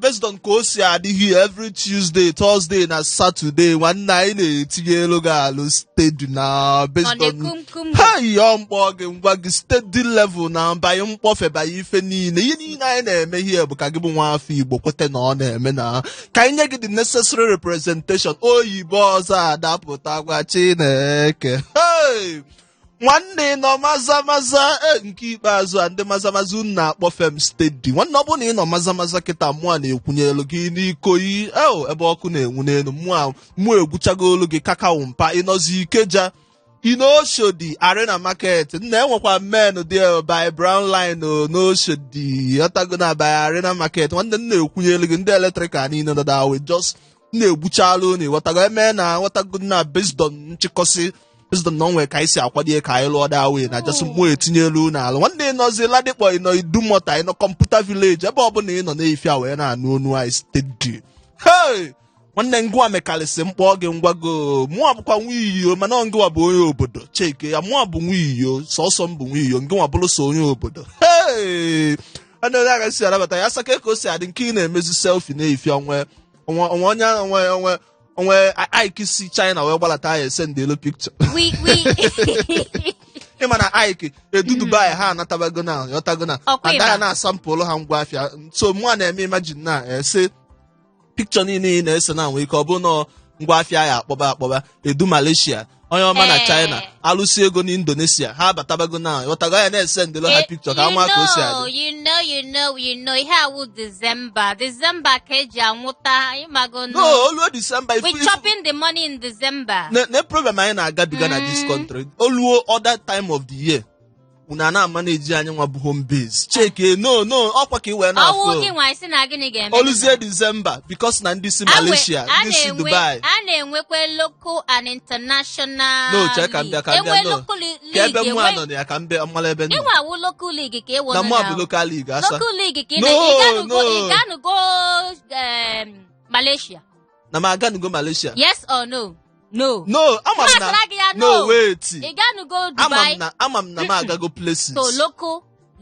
based on ka o si adịghị every Tuesday, Thursday na Saturday nwanne anyị na-etinye elu gị alụ steady na based on ha yọọ mkpọ gị ngwa gị steady level na mbanye mkpọfe banye ife niile ihe niile anyị na-eme ihe bụ ka gị bụ nwa afọ Igbo kwete na ọ na-eme na ka anyị nye gị the necessary representation oyibo ọzọ adapụta gwa Chineke nwanne nọ maza nke ikpeazụ a ndị maza unu na-akpọfe m steady nwanne ọ bụrụ na ị nọ maza kịta mmụọ na-ekwunye elu gị n'Ikoyi ebe ọkụ na-enwu n'elu mmụọ egwuchago olu gị kakao mpa ịnọzi Ikeja Inoshodi Arena Market nna enwekwa men dị by Brown Line n'Oshodi ọtago na by Arena Market nwanne m na-ekwunye elu gị ndị eletrikal niile nọ dawe just na-egbuchala unu ịghọtago eme na nghọtago na based on nchịkọsị President na onwe ka anyị si akwadie ka anyị lụọ dawe na just mmụọ etinye elu n'ala nwanne ịnọzi Ladikpọ ịnọ Idumota ịnọ Kọmputa Village ebe ọbụla ịnọ na-efia wee na-anụ onu anyị steady nwanne ngwa mekalịsị mkpọ gị ngwago mụọ bụkwa nwa iyo mana ngwa bụ onye obodo cheke ya mụọ bụ nwa iyo sọsọ m bụ nwa iyo ngwa bụrụ so onye obodo ana onye aga si arabata ya saka ka o si adị nke ị na-emezi selfie na-efia onwe Ike si China wee gbalata ya send elu picture ịma na Ike edu Dubai ha anatabago na yotago na ada na asampụlụ ha ngwa afịa so mụ na-eme imagine na ese picture niile na-ese na nwee ike ọ bụ na ngwa afịa ya akpọba edu Malaysia onye ọma na China alụsi ego na Indonesia ha batabago na yotago ya na-ese ndelo ha picture ka nwa ka o si adị you know ihe awụ December ka eji anwụta ịmago no oluo December we chopping the money in December no problem anyị na-agabiga na this country oluo other time of the year una na-manage anyị nwa bụ home base cheke no ọkwa ka i wee na afọ ọwụ gị nwa isi na gịnị ga-eme oluzie December because na ndị si Malaysia ndị si Dubai a na-enwekwe local and international no check and bịa ka mbịa no ka ebe mụ anọ na ya ka mbịa mmalụ ebe nọ ịnwa awụ local league ka ewo na mụ bụ local league asa local league ka ị ga-anụgo Malaysia na m aganugo Malaysia yes or no ama m na no wait ị ga-anụgo Dubai ama m na m agago places so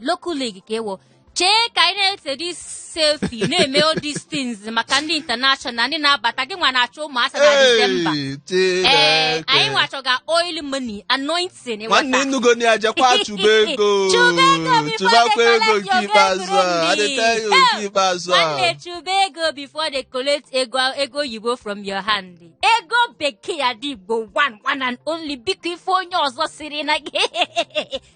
local league ka ewo chee ka anyị na-ese dis selfie na-eme all these things maka ndị international ndị na-abata gị nwa na-achọ ụmụasa na December anyị nwachọga oil money anointing nwanne nnugo na jakwa chụba ego chụbakwa ego nke ikpeazụ a adịta nke ikpeazụ a nwanne chụba ego before they collect ego oyibo from your hand ego bekee Adigbo one and only biko ife onye ọzọ siri na gị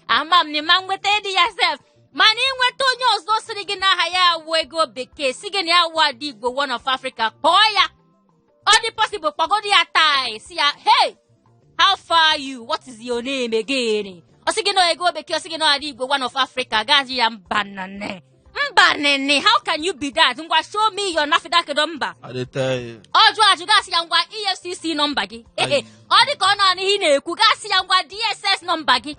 ama m na ma nweta dị ya sef mana inweta onye ọzọ siri gị n'aha ya awụ ego bekee si gị na ya awụ Adigbo one of Africa kpọọ ya ọ dị possible kpọgodo ya taa si ya hey how far are you what is your name again ọ sị gị na ego bekee ọ sị gị na Adigbo one of Africa gaji ya mba nene how can you be that ngwa show me your NAFDAC number ọjụ ajụ gasị ya ngwa EFCC nọmba gị ọ dị ka ọ nọ n'ihi na-ekwu gasị ya ngwa DSS nọmba gị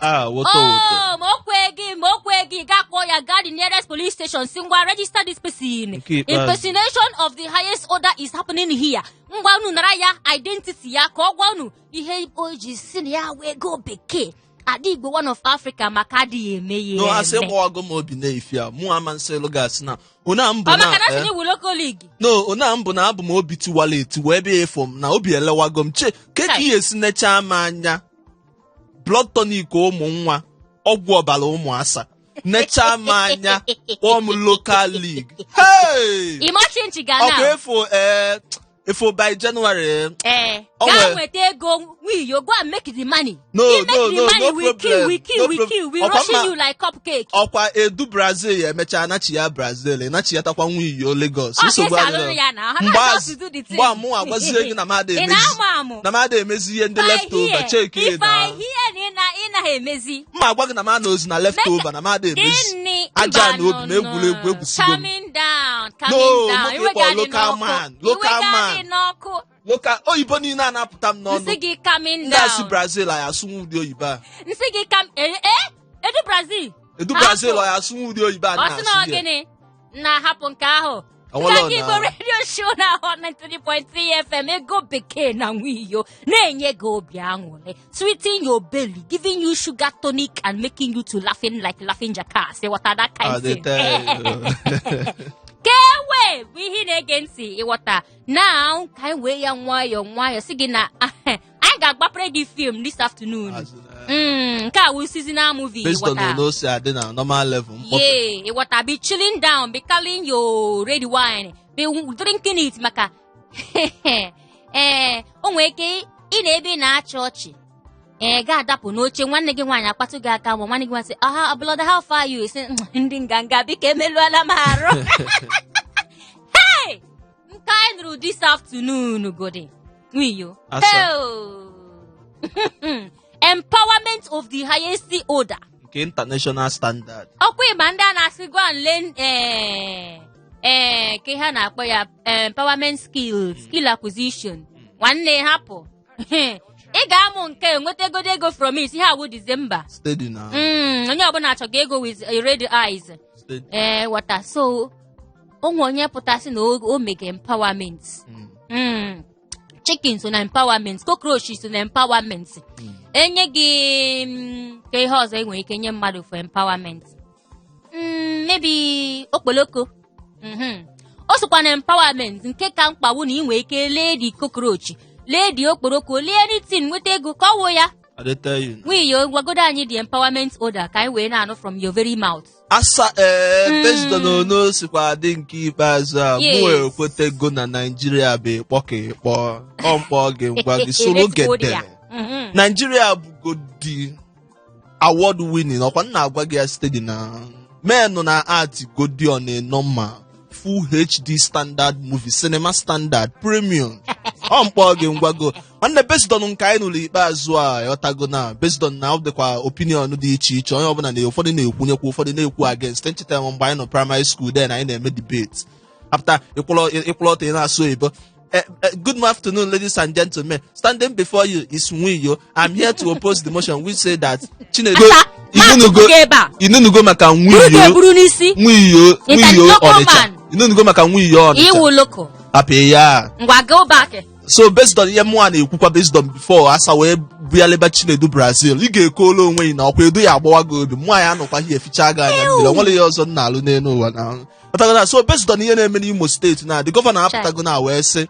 ma okwe gị ga-akpọ ya gaa the nearest police station si ngwa register this person impersonation of the highest order is happening here ngwa unu nara ya identity ya ka ọ gwa unu ihe o ji si na ya wee ego bekee Adigbo one of Africa maka adịghị eme ya no asị gbawago m obi na-efia mụ ama nselu gasị na ona mbụ na maka na sini local league no ona mbụ na abụ m obi tiwala etiwa ebe efo m na obi elewago m che ka ihe esi necha m anya blood tonic ụmụ nwa ọgwụ ọbara ụmụasa necha m anya kpọọ m local league imachinchi ga na ọkwa efo by January ga nweta ego you go and make the money no we rushing you like cupcake ọkwa edu Brazil ya emecha anachi ya Brazil nachi ya takwa nwa iyo Lagos nsogbu mgbe mụ agwazie gị na m ada emezi ihe ndị leftover check it mma agwa gị na m ana ozi na leftover na m ada emezi aja na obi na egwuregwu egwusigo local oyibo niile a na-apụta m n'ọnụ ndị asị Brazil a ya asụnwụ ụdị oyibo a edu Brazil ọ ya asụnwụ ụdị oyibo a na-asị na hapụ nke ahụ Igbo radio show na 193.3 FM ego bekee na nwiyo na-enye gị obi aṅụrị, sweetening your belly, giving you sugar tonic and making you to laughing like laughing jackass. Ịghọta that kind thing. Kewe bụ ihe na-ege ntị ịghọta. Now ka anyị wee ya nwayọọ sị gị na anyị ga-agbapere gị film this afternoon. Nke a wụ seasonal movie. Based on the no say adị na normal level. Yeah, ịghọta, be chilling down, be calling your red wine, be drinking it maka o nwere ike ị na-ebe na-achị ọchị ga-adapụ n'oche nwanne gị nwaanyị akpatụ gị aka ma nwanne gị nwaanyị sị brother, how far are you? Isi ndị nganga biko emeluola m arụ. Hey, nke anyị nụrụ this afternoon godi nwiyo. Empowerment of the highest order. Okay, international standard. Okwe ndị a na-asị go and learn ke ha na-akpọ ya empowerment skill acquisition. Nwanne hapụ. Ị ga-amụ nke nweta ego from it ha wụ December. Steady now. Onye ọbụla achọga ego with red eyes. Wata so onwe onye pụtasị na o mega empowerment. Chicken so na empowerment, cockroach so na empowerment. Enye gị ka ihe ọzọ enwere ike nye mmadụ for empowerment. Maybe okpoloko. O sokwa na empowerment nke ka mkpagbu na ị nwere ike lee di cockroach, lee di okporoko, lee anything nweta ego ka ọ wụ ya. I tell you. Nwiyo gwagodo anyị the empowerment order ka anyị wee na-anụ from your very mouth. Asa based on no sikwa adị nke ikpeazụ a mụ ekwetego na Nigeria bụ ịkpọ ọmkpọ gị ngwa gị soro gede. Nigeria bụ the award winning ọkwa nna agwa gị ya steady na men na art godi on a normal full HD standard movie, cinema standard premium. Ọmkpọ gị ngwa go nwanne based on nke anyị nụrụ ikpeazụ a yotago na based on na ọ dịkwa opinion dị iche iche, onye ọbụla na ụfọdụ na-ekwunyekwa ụfọdụ na-ekwu against. Ncheta mgbe anyị nọ primary school then anyị na-eme debate after ịkwụlọta na-asụ oyibo. Good afternoon, ladies and gentlemen. Standing before you is Nwiyo. I'm here to oppose the motion which say that Chinedu inunugo maka Nwiyo Ọnịcha. Inunugo maka Nwiyo Ọnịcha. Iwu loko. Happy ya. Ngwa go back. So based on ihe mụa na-ekwukwa based on before asa wee bịaleba Chinedu Brazil, ị ga-ekolo onwe na ọkwa edo ya agbawa gị obi, mụa ya anọkwa ihe eficha gị anya mmiri, onwere ya ọzọ nna alụ n'elu ụwa na. So based on ihe na-eme n'Imo steeti na the governor apụtago na wee sị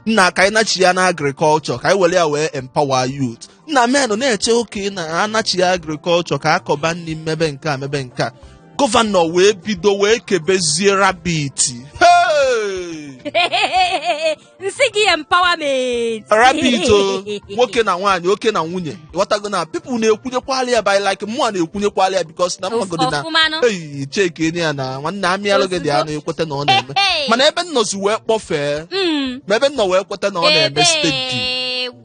nna ka anyị nachi ya na agriculture ka anyị were ya wee empower youth. Nna menụ na-eche oke na anachi ya agriculture ka akọba nri mmebe nke a mebe nke a. Gọvanọ wee bido wee kebezie rabbit. Nsị gị empowerment. Rabbit nwoke na nwaanyị, oke na nwunye. Ịghọtago na people na-ekwunyekwala ya by like mụa na-ekwunyekwala ya because na mmagodo na cheke ya na nwanne amịalụ gị dị anụ ekweta na ọ na-eme. Mana ebe nnọzi wee kpọfee ma ebe nnọ wee kweta na ọ na-eme steeti.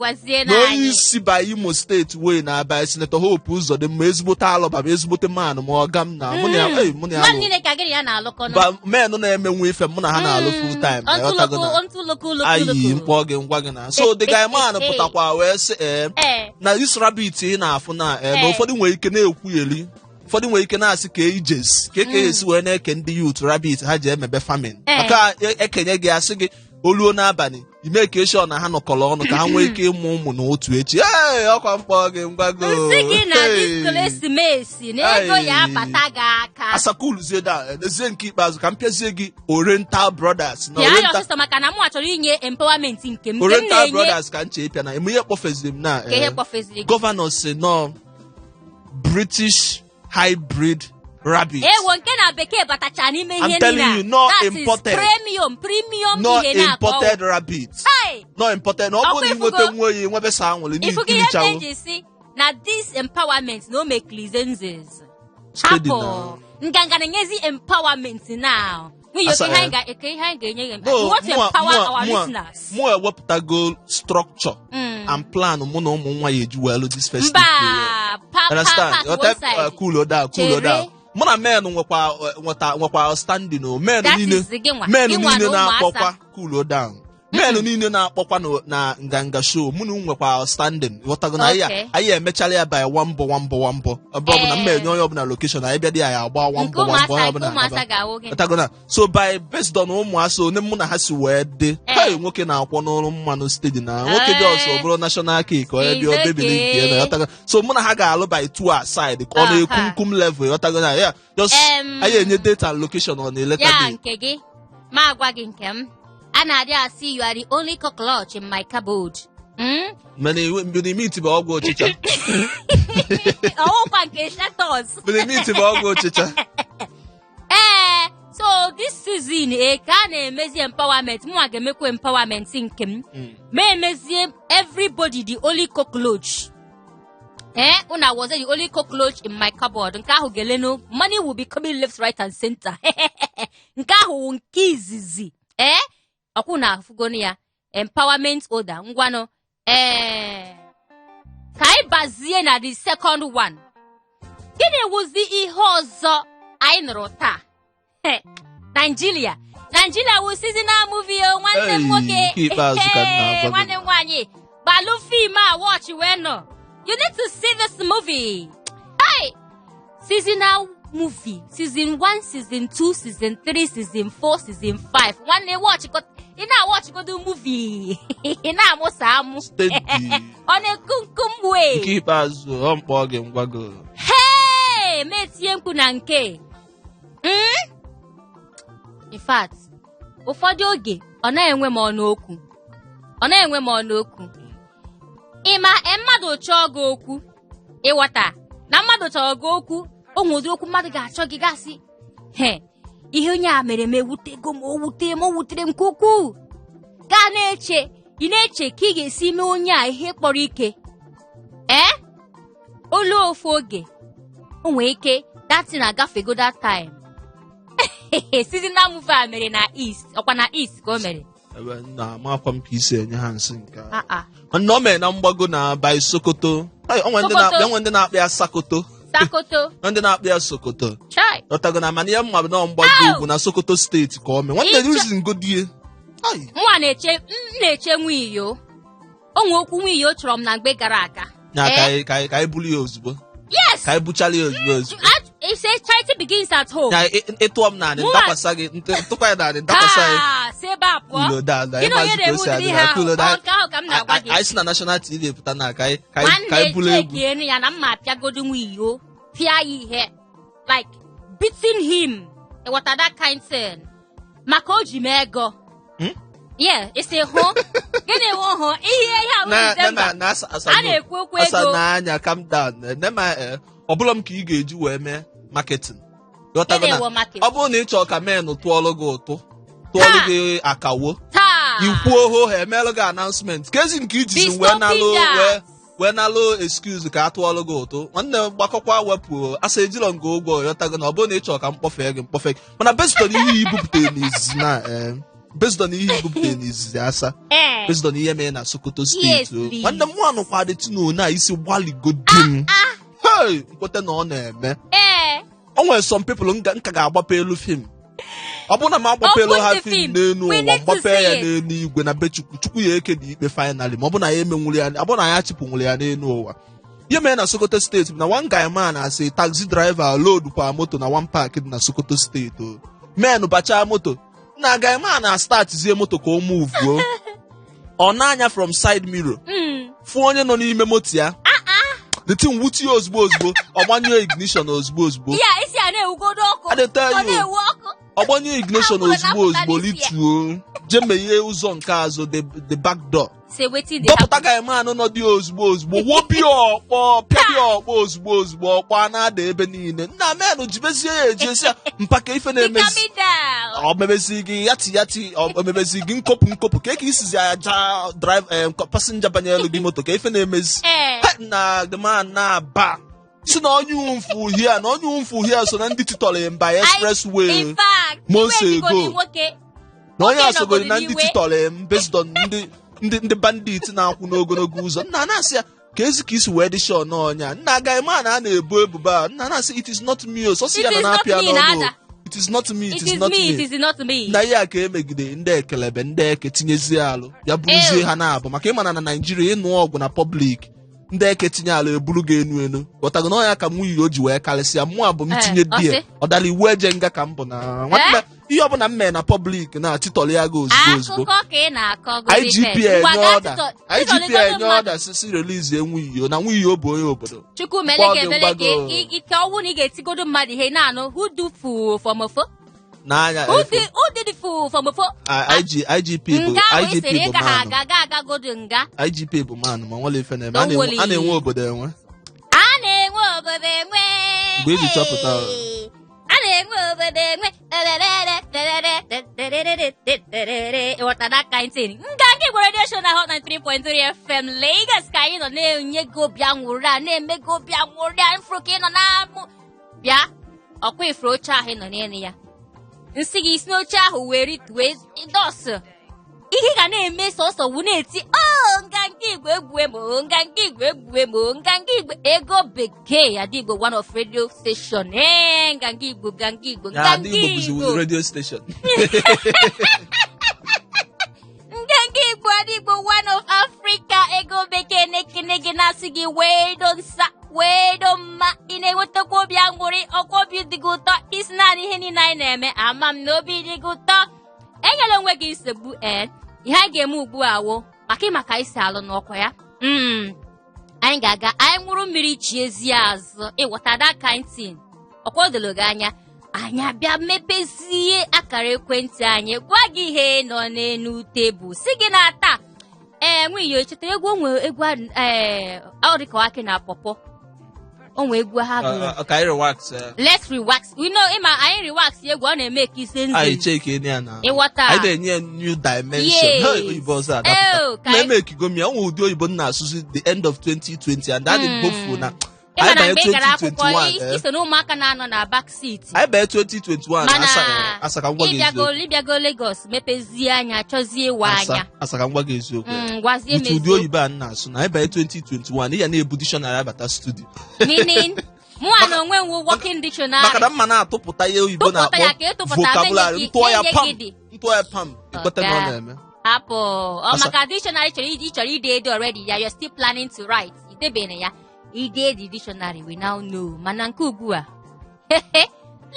N'onye isi ba Imo steeti wee na-aba Senator Hope Uzodimma ezigbote alọba ma ezigbote manụ ma ọga m na mụ na ya menụ na-emenwe ife mụ na ha na-alụ full time. Ayi mkpọ gị ngwa gị na so the guy man pụtakwa wee sị na this rabbit ị na-afụ na ụfọdụ nwere ike na-ekwugheri, ụfọdụ nwere ike na-asị ka ijesi ka esi wee na-eke ndị youth rabbit ha ji emebe farming maka ekenye gị asị gị oluo n'abalị ime ka eshọ na ha nọkọrọ ọnụ ka ha nwee ike ịmụ ụmụ n'otu echi. Ọkwa mkpọ gị ngwago ekeresimesi na ego ya abata gị aka asakuluzie da ezie nke ikpeazụ ka m pịazie gị Oriental Brothers na maka na mụ achọrọ inye empowerment nke m Oriental Brothers ka nche ịpịa na eme ihe kpọfeziri m na gọvanọ si nọ British hybrid rabbit. Ewo nke na bekee batacha n'ime ihe niile. I'm telling you, not imported. Premium not imported rabbit. Not imported. No one inwete nwoyi nwebe sa anwụrụ ni ikiri chawo. Ifugi ihe ji na this empowerment no make licenses. Hapo. Nganga nyezi empowerment now. We you can ga-enye what empower our listeners. Mo ewepụtago structure and plan mụ na ụmụ nwa ya eji welu this festive period. Understand? Cool down. Mụ na men nwekwa standing o men niile na-akpọkwa cool down men niile na-akpọkwa na nganga show mụ na nwekwa standing ghọtago na anyị emechala ya by wambo ebe ọ bụ na mmenye onye ọbụla location anyị bịa dị anyị agba wambo onye ọbụla ghọtago na so by based on ụmụasị onye mụ na ha si wee dị nwoke na-akwọ n'ọrụ mmanụ steady na nwoke dị ọsọ bụrụ national cake onye bịa obebili nke na ghọtago so mụ na ha ga-alụ by two aside ka ọ na-ekwu nkum level ghọtago na ya just anyị enye date and location on the later day nke gị ma agwa gị nke m a na-adị asị you are the only cockroach in my cupboard. Mgbe meet bụ ọgwụ ọchịcha. Ọwụkwa nke shatos. Mgbe meet bụ ọgwụ ọchịcha. So this season ka a na-emezi empowerment mụ ga-emekwa empowerment nke m ma emezie everybody the only cockroach. Una was the only cockroach in my cupboard. Nke ahụ geleno money will be coming left, right and center. Nke ahụ nke izizi. Ọkwụ na afụgonu ya empowerment order ngwanụ ka anyị bazie na the second one. Gịnị wụzi ihe ọzọ anyị nụrụ taa? Nigeria wụ seasonal movie nwanne m nwoke nwanne m nwaanyị gbalụ fim a watch wee nọ. You need to see this movie. Seasonal movie. Season 1, Season 2, Season 3, Season 4, Season 5. One day watch go do movie. Ina mo samu. On a kumkum way. Keep us on bogging waggle. Hey, metie mkpu na nke. In fact, ụfọdụ oge ọ na-enwe m ọnụ okwu. Ịma mmadụ chọọ gị okwu ịghọta na mmadụ chọrọ gị okwu o nwere okwu mmadụ ga-achọ gị gasị ihe onye a mere m ewutego m o wutere m nke ukwuu gaa na-eche ka ị ga-esi mee onye a ihe kpọrọ ike olu ofu oge o nwere ike dati na agafego that time seasonal movie a mere na East ọkwa na East ka o mere na amakwa m ka isi enye ha nsị nke mana o mere na mgbago na by Sokoto onwe ndị na-akpị ya Sakoto ndị na-akpị ya Sokoto ọtago na mana ihe mma bụ na mgbago ugwu na Sokoto steeti ka o mee nwanne rizi ngodie nwa na-eche nwiyo onwe okwu nwiyo chọrọ m na mgbe gara aga ka anyị bulu ya ozugbo ka anyị buchala ya ozugbo It says charity begins at home. Ịtụọ m naanị ndakwasa gị ntụkwa ya naanị ndakwasa ya seba apụọ anyị si na national TV epụta na ka anyị bulu egwu ya na mma apịagodo nwa iyo pịa ya ihe like beating him what that kind thing maka o ji m ego isi hụ gịnị wụ hụ ihe a a na-ekwu okwu ego asa n'anya calm down ọ bụla m ka ị ga-eji wee mee marketing ọ bụrụ na ị chọrọ ka men tụọlụ gị ụtụ tụọlụ gị akawo ikwuo ho ha emelụ gị announcement ka ezi nke ijizi wee nalụ excuse ka a tụọlụ gị ụtụ nwanne gbakọkwa wepụ asa ejiro nga ụgwọ yọtago na ọ bụrụ na ị chọrọ ka m kpọfee gị mana based on ihe ibupụtara n'izizi na based on ihe ibupụtara n'izizi asa based on ihe mere na Sokoto steeti nwanne m nwa nụkwa dị tino na isi gbaligodi m nkwete na ọ na-eme o nwere some people nka ga-agbape elu film ọ bụrụ na m agbapelu ha film n'elu ụwa mgbape ya n'elu igwe na be Chukwu ya eke dị ikpe finally ma ọ bụ na ya emenwuru ya ọ bụ na ya chịpụnwuru ya n'elu ụwa ihe mere na Sokoto steeti bụ na one guy man asị taxi driver load kwa moto na one park dị na Sokoto steeti men bacha moto na guy man na start zie moto ka o move ọ na-anya from side mirror fụ onye nọ n'ime moto ya the thing wuti ozugbo ọgbanyụ ignition ozugbo ọgbanyụ ignition ozugbo lituo jeme ihe ụzọ nke azụ the back door dọpụta ga eme anụ nọ dị ozugbo wobi ọkpọ pịabi ọkpọ ozugbo ọkpọ na-ada ebe niile nna menụ jibezie ya ejesi ya mpaka ife na-emezi ọ mebezi gị yati ọ mebezi gị nkopụ ka eke isizi ya ja drive passenger banye elu gị moto ka ife na-emezi na the man na-aba si na onye umfu hia so na ndị titọrọ mba expressway months ago na onye asogori na ndị titọrọ based on ndị bandit na-akwụ n'ogologo ụzọ nna na-asị ya ka ezi ka isi wee dị shọ n'ọnya nna agaghị ma na a na-ebo ebubo a nna na-asị it is not me so si ya na na-apịa n'ọnụ It is not me. It is not me. Na ya ka emegide ndị ekelebe ndị eke tinyezie alụ ya bụrụzie ha na-abụ maka ịma na Naijiria ịnụ ọgwụ na public ndị eke tinye alụ eburu gị enu ghọtago na ya ka nwunye o ji wee karịsịa mụ abụ m tinye die ọ dara iwu eje nga ka m bụ na nwanne ihe ọbụla m mee na public na chitọrọ ya go ozugbo IGP enye ọda sisi release nwunye na nwunye o bụ onye obodo Chukwu meleke ike ọnwụ na ị ga-etigodo mmadụ ihe na-anụ who do fool from ofo n'anya who did the fool from ofo IGP bụ agagodo nga IGP bụ man ma nwale ife na-eme a na-enwe obodo enwe mgbe eji chọpụta a na-enwe obodo enwe nga gwara radio na Hot 93.3 FM Lagos ka anyị nọ na-enye gị obi aṅụrị a na-eme gị obi aṅụrị a mfụrụ ka ị nọ na-amụ bịa ọkwa ifuru oche ahụ ị nọ n'elu ya nsị gị isi n'oche ahụ wee dọsụ ihe ga na-eme sọsọ wu na-eti nganga igwe egwue mo nganga igwe egwue mo nganga igwe ego bekee Adigbo one of radio station nganga igbo radio station nganga igbo Adigbo one of Africa ego bekee na-ekene gị na-asị gị wee do mma ị na-enwetakwa obi aṅụrị ọkwa obi dị gị ụtọ isi naanị ihe niile anyị na-eme ama m na obi dị gị ụtọ enyela onwe gị nsogbu ihe anyị ga-eme ugbu a wụ maka isi alụ n'ọkwa ya anyị ga-aga anyị ṅụrụ mmiri chiezie azụ ịghọta that kind thing ọkwa odolo gị anya anyị abịa mepezie akara ekwentị anyị gwa gị ihe nọ n'elu tebụl si gị na taa nwunye echetara egwu onwe egwu ọ dịka akị na pọpọ onwe egwu ha gụrụ ka anyị relax let's relax we know ịma anyị relax egwu ọ na-eme ka isi nze anyị cheke ni ana ịghọta anyị na-enye new dimension oyibo ọzọ adapụta na-eme ekigomia onwe ụdị oyibo na-asụsụ the end of 2020 and that is bofu na ịma na mgbe ị gara akwụkwọ iso na ụmụaka na-anọ na back seat anyị banye 2021 asaka ngwa gị eziokwu ịbịago Lagos mepezie anya chọzie ịwa anya asaka ngwa gị eziokwu gwazie m ụdị oyibo a na-asụ na anyị banye 2021 ị ya na-ebu dictionary abata studio mụa na onwe nwu working dictionary maka na mma na-atụpụta ihe oyibo na-akpọ vocabulary ntụọ ya pam ikwete na ọ na-eme apụ maka dictionary chọrọ ide ede already ya you're still planning to write idebere ya ide the dictionary we now know mana nke ugbu a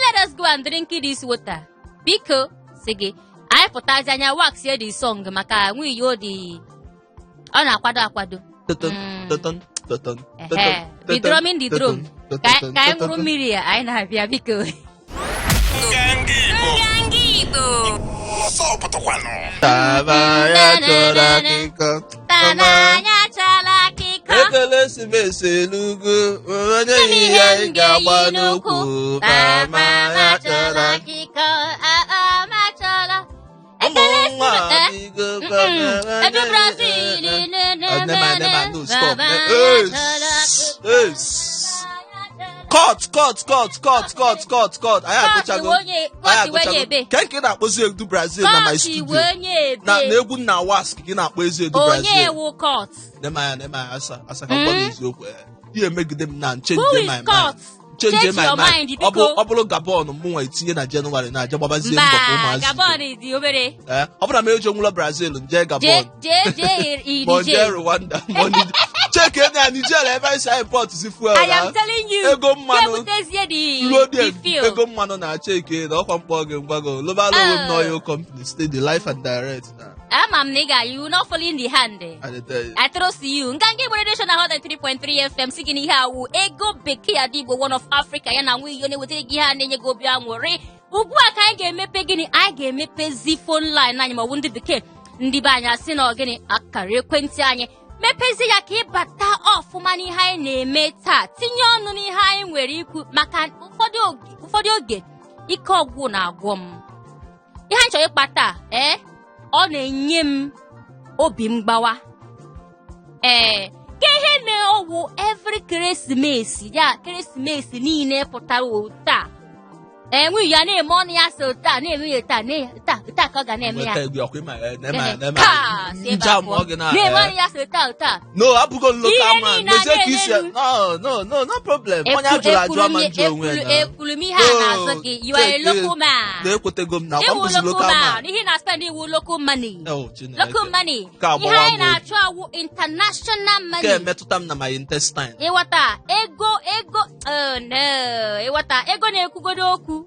let us go and drink this water biko si gị anyị pụtazi anya wax the song maka nwunye odi ọ na-akwado the drumming the drum ka anyị ṅụrụ mmiri ya anyị na-abịa biko nganga Igbo tabanya chọrọ akịkọ ekeresimesi elugo onye ihe anyị ga-agba n'okwu tabanya chọrọ akịkọ ụmụnwa bigo cut anyị agụchago ke nke na-akpọzi egwu Brazil na my studio na egwu nna wask gị na-akpọ ezi egwu Brazil nemanya asa ka ngwa eziokwu ihe megide m na change my mind ọ bụrụ Gabon mụnwa etinye na Jenụwarị na-aje gbabazie mbọ ka ụmụazị ọ bụrụ na m eje nwụlọ Brazil nje Gabon ma nje Rwanda cheke na Nigeria ebe anyị si import si fuel ego mmanụ ego mmanụ na cheke na ọkwa mkpọ gị ngwago global oil oil company steady life and direct na ama m na ị ga you not falling in the hand I trust you nganga Igbo radio na Hot 3.3 FM si gị n'ihe awụ ego bekee Adigbo one of Africa ya na nwunye na-ewetara gị ihe a na-enye gị obi aṅụrị ugbu a ka anyị ga-emepe gịnị anyị ga-emepezi phone line anyị ma ọ bụ ndị bekee ndị be anyị asị na gịnị akara ekwentị anyị mepezi ya ka ịbata ọfụma n'ihe anyị na-eme taa tinye ọnụ n'ihe anyị nwere ikwu maka ụfọdụ oge ike ọgwụ na-agwọ m ihe anyị chọrọ ịkpata ọ na-enye m obi mgbawa ka ihe na-ọwụ every ekeresimesi ya ekeresimesi niile pụtara taa nwunye ya na-eme ọnụ ya so taa na-eme ya taa taa ka ọ ga na-eme ya no abụgo local man mezie ka isi no problem onye ajụrụ ajụ ama njụ onwe ya ekwuru m ihe a na-azụ gị you are a local man na-ekwetego m na ọbụzi local man ihe na spend iwu local money ihe anyị na-achọ awụ international money ka emetụta m na my intestine ịghọta ego ịghọta ego na-ekwugodo okwu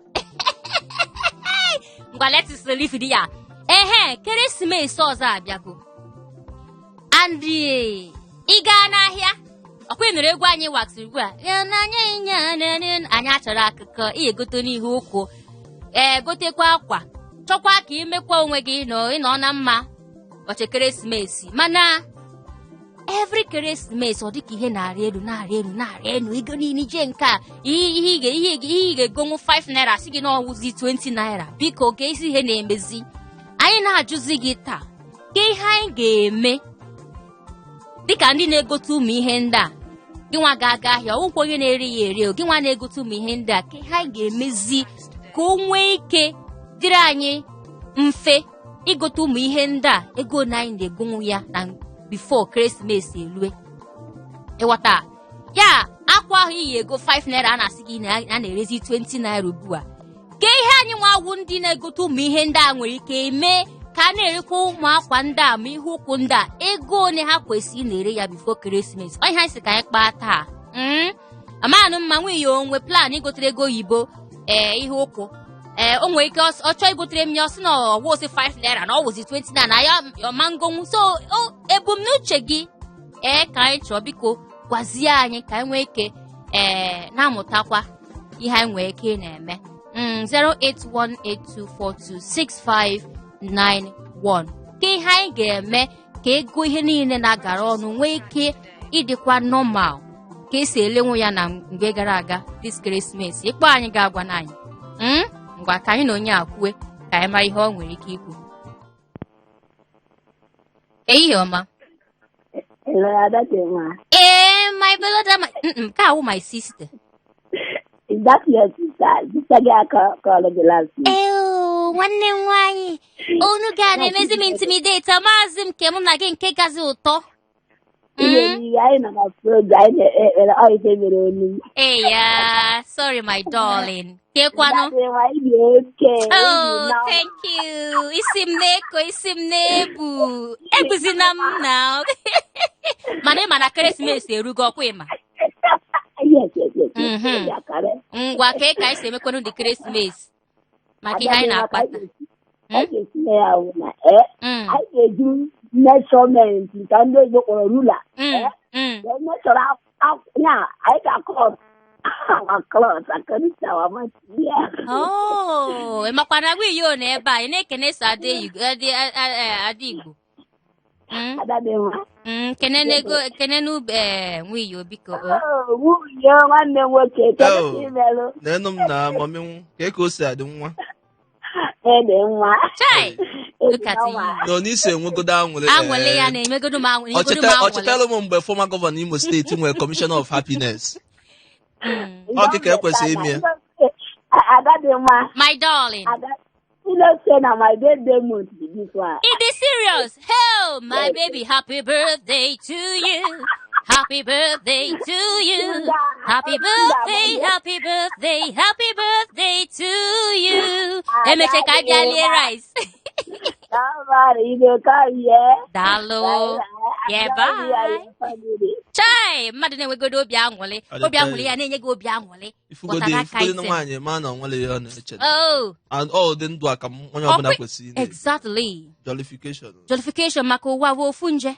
ngwa let's leave di ya ekeresimesi ọzọ abịago and ị gaa n'ahịa ọkwa nụrụ egwu anyị waxiri ugbu a anyị achọrọ akụkọ ihe gote n'ihu ụkwụ gotekwa akwa chọkwa ka imekwa onwe gị ịnọ na mma ụbọchị ekeresimesi mana every ekeresimesi ọ dịka ihe na-arị elu ego niile ije nke a ihe ị ga-egonwu 5 naira si gị n'ọwụzi 20 naira biko ka isi ihe na-emezi anyị na-ajụzi gị taa ka ihe anyị ga-eme dịka ndị na-egote ụmụ ihe ndị a gị nwa ga-aga ahịa ọgwụkwọ onye na-eri ya eri gị nwa na-egote ụmụ ihe ndị a ka ihe anyị ga-emezi ka o nwee ike dịrị anyị mfe igote ụmụ ihe ndị a ego na anyị na-egonwu ya na before ekeresimesi elue ịghọta ya akwa ahụ iyi ego 5 naira a na-asị gị a na-erezi 20 naira ugbu a ka ihe anyị nwawụ ndị na-egote ụmụ ihe ndị a nwere ike eme ka a na-erekwa ụmụ akwa ndị a ma ihe ụkwụ ndị a ego one ha kwesịrị na-ere ya before ekeresimesi ọ ihe anyị sị ka anyị kpaa taa amanụ mma nwunye onwe plan igotere ego oyibo ihe ụkwụ o nwere ike ọ chọọ igotere m ya ọsị na ọwụzi 5 naira na ọwụzi 20 naira na ya mangonwu so ebumnuche gị ka anyị chọọ biko gwazie anyị ka anyị nwee ike na-amụtakwa ihe anyị nwee ike na-eme 08182426591 ka ihe anyị ga-eme ka ego ihe niile na-agara ọnụ nwee ike ịdịkwa normal ka esi elenwu ya na mgbe gara aga this ekeresimesi ịkpọ anyị ga-agwa n'anyị ngwa ka anyị na onye akwue ka anyị mara ihe ọ nwere ike ikwu. Ehihie ọma. My brother, my sister. Is that your sister? Sister call the last name. Nwanne m nwanyị. Unu ga na-emezi m intimidate amazi m ke mụ na gị nke gazi ụtọ. Sorry, my darling. Oh, thank you. Isim nebu. Ebuzina m now. Mana ekeresimesi erugo ọkwa ịma. Yes. Ngwa ka isi emekwenu dị ekeresimesi. Maka ihe anyị na-akpata. I ga-eji measurement ka ndị oyibo kpọrọ rula. I can call our clothes. I can tell how much. Oh, makwana gwi yo na ebe a na-ekene so ade Igbo. Kene n'ube nwi yo biko. Nwunye nwanne nwoke nenu m na mami ka o si adị nwa. Chai. Look at you. No, n'isi enwegodo anwụle ya na-emegodo m anwụle. Ọ chetara m mgbe former governor Imo State nwere commissioner of happiness. Ka ekwesịrị ime. My darling. You know, say now my birthday month be this one. It is serious. Hell, my baby, happy birthday to you. Happy birthday to you. Happy birthday, happy birthday, happy birthday to you. Let me check out your rice. Dalo. Yeah, bye. Chai, mmadụ na-enwegodo obi aṅụrị. Obi aṅụrị ya na-enye gị obi aṅụrị. Ifugodi nwaanyị ma na onwere ya na-eche. And all dị ndụ aka onye ọbụla kwesịrị ime. Exactly. Jollification maka ụwa bụ ofu nje.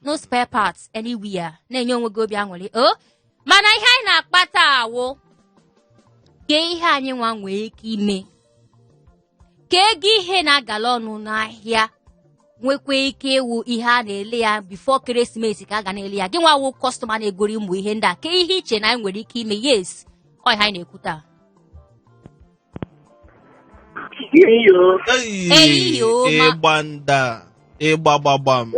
No spare parts anywhere. Na-enye onwe gị obi aṅụrị. Mana ihe anyị na-akpata awụ ka ihe anyị nwa nwee ike ime. Ka ego ihe na-agala ọnụ n'ahịa nwekwa ike ewu ihe a na-ele ya before ekeresimesi ka a ga na-ele ya gị nwa wụ kọstọma na-egori ụmụ ihe ndị a ka ihe iche na anyị nwere ike ime yes ọ ihe anyị na-ekwu taa. Ịgba nda ịgba gbagbam